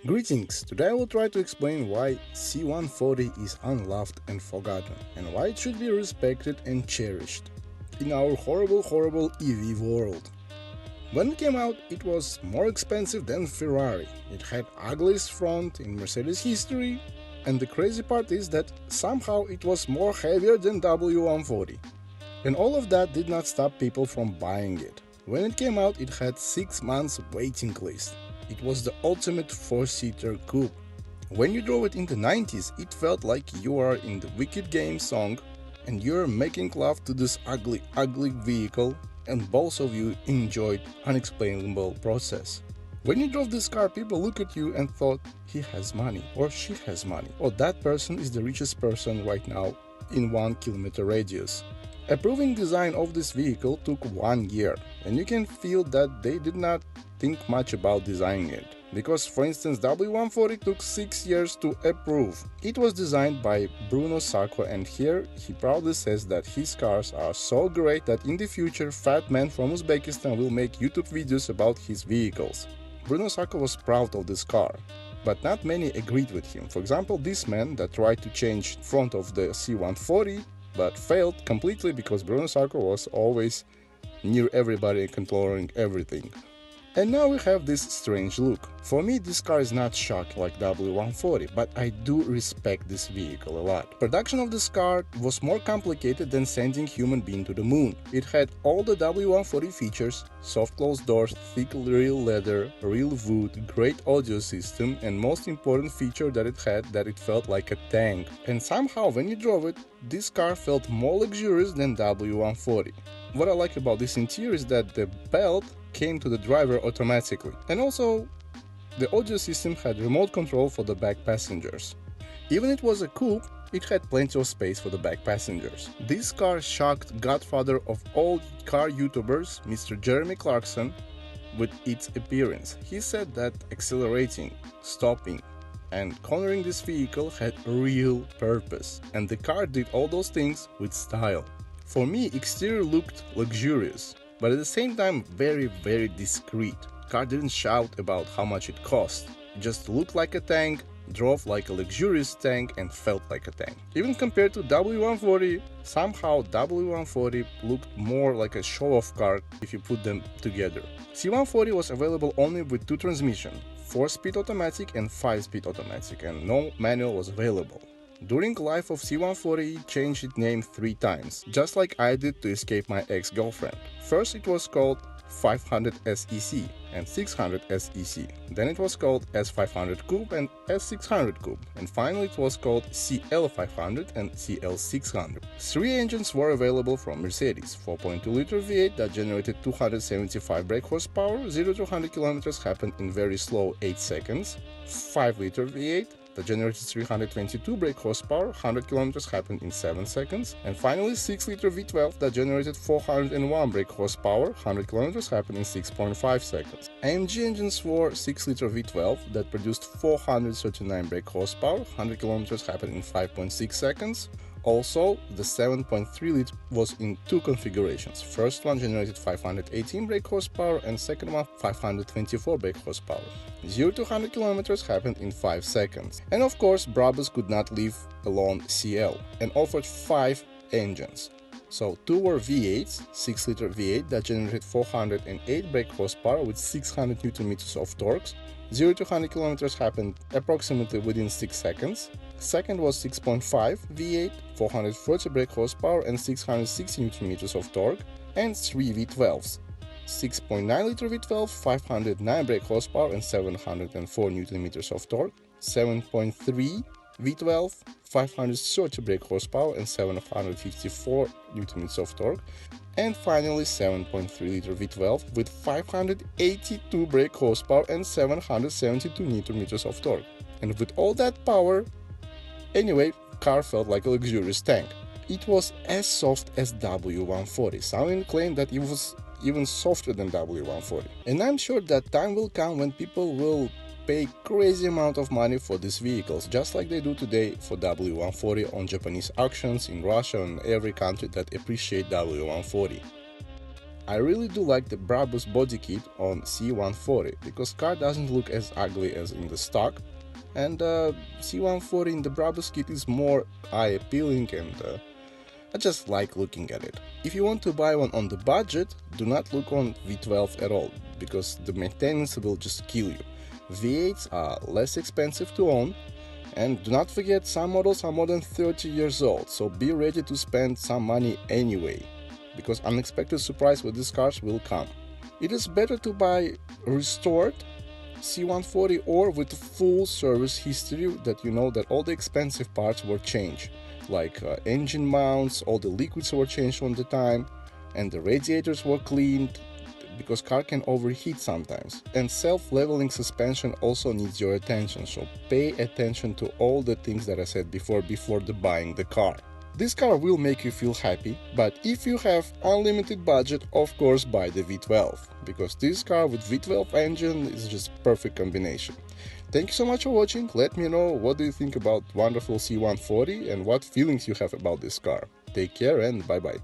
Greetings! Today I will try to explain why C140 is unloved and forgotten, and why it should be respected and cherished in our horrible EV world. When it came out, it was more expensive than Ferrari, it had ugliest front in Mercedes history, and the crazy part is that somehow it was more heavier than W140. And all of that did not stop people from buying it. When it came out, it had 6 months waiting list. It was the ultimate 4-seater coupe. When you drove it in the 90s, it felt like you are in the Wicked Game song and you're making love to this ugly vehicle, and both of you enjoyed unexplainable process. When you drove this car, people look at you and thought, he has money, or she has money, or that person is the richest person right now in 1 kilometer radius. Approving design of this vehicle took 1 year, and you can feel that they did not think much about designing it. Because, for instance, W140 took 6 years to approve. It was designed by Bruno Sacco, and here he proudly says that his cars are so great that in the future fat man from Uzbekistan will make YouTube videos about his vehicles. Bruno Sacco was proud of this car, but not many agreed with him. For example, this man that tried to change front of the C140 but failed completely because Bruno Sacco was always near everybody and controlling everything. And now we have this strange look. For me, this car is not shock like W140, but I do respect this vehicle a lot. Production of this car was more complicated than sending human being to the moon. It had all the W140 features: soft closed doors, thick real leather, real wood, great audio system, and most important feature that it had, that it felt like a tank. And somehow when you drove it, this car felt more luxurious than W140. What I like about this interior is that the belt came to the driver automatically, and also the audio system had remote control for the back passengers. Even it was a coupe, it had plenty of space for the back passengers. This car shocked godfather of all car YouTubers, Mr. Jeremy Clarkson, with its appearance. He said that accelerating, stopping, and cornering this vehicle had real purpose, and the car did all those things with style. For me, exterior looked luxurious, but at the same time very discreet. Car didn't shout about how much it cost. It just looked like a tank, drove like a luxurious tank, and felt like a tank. Even compared to W140, somehow W140 looked more like a show-off car if you put them together. C140 was available only with 2 transmissions, 4-speed automatic and 5-speed automatic, and no manual was available. During life of C140, it changed its name 3 times, just like I did to escape my ex-girlfriend. First it was called 500 SEC and 600 SEC, then it was called S500 Coupe and S600 Coupe, and finally it was called CL500 and CL600. 3 engines were available from Mercedes: 4.2-liter V8 that generated 275 brake horsepower, 0 to 100 km happened in very slow 8 seconds, 5-liter V8 that generated 322 brake horsepower, 100 km happened in 7 seconds, and finally 6-liter V12 that generated 401 brake horsepower, 100 km happened in 6.5 seconds. AMG engines for 6-liter V12 that produced 439 brake horsepower, 100 km happened in 5.6 seconds. Also, the 7.3-liter was in 2 configurations. First one generated 518 brake horsepower and second one 524 brake horsepower. 0 to 100 km happened in 5 seconds. And of course, Brabus could not leave alone CL and offered 5 engines. So 2 were V8s, 6-liter V8 that generated 408 brake horsepower with 600 Nm of torque. 0 to 100 km happened approximately within 6 seconds. Second was 6.5 V8, 440 brake horsepower and 660 Nm of torque, and 3 V12s, 6.9-liter V12, 509 brake horsepower and 704 Nm of torque, 7.3 V12, 530 brake horsepower and 754 Nm of torque, and finally 7.3-liter V12 with 582 brake horsepower and 772 Nm of torque. And with all that power, anyway, car felt like a luxurious tank. It was as soft as W140. Some even claim that it was even softer than W140. And I'm sure that time will come when people will pay crazy amount of money for these vehicles, just like they do today for W140 on Japanese auctions, in Russia and every country that appreciate W140. I really do like the Brabus body kit on C140 because car doesn't look as ugly as in the stock, and C140 in the Brabus kit is more eye appealing, and I just like looking at it. If you want to buy one on the budget, do not look on V12 at all, because the maintenance will just kill you. V8s are less expensive to own, and do not forget some models are more than 30 years old, so be ready to spend some money anyway, because unexpected surprise with these cars will come. It is better to buy restored C140 or with full service history, that you know that all the expensive parts were changed, like engine mounts, all the liquids were changed on the time, and the radiators were cleaned, because car can overheat sometimes. And self-leveling suspension also needs your attention, so pay attention to all the things that I said before buying the car. This car will make you feel happy, but if you have unlimited budget, of course buy the V12, because this car with V12 engine is just perfect combination. Thank you so much for watching. Let me know what do you think about wonderful C140 and what feelings you have about this car. Take care and bye bye.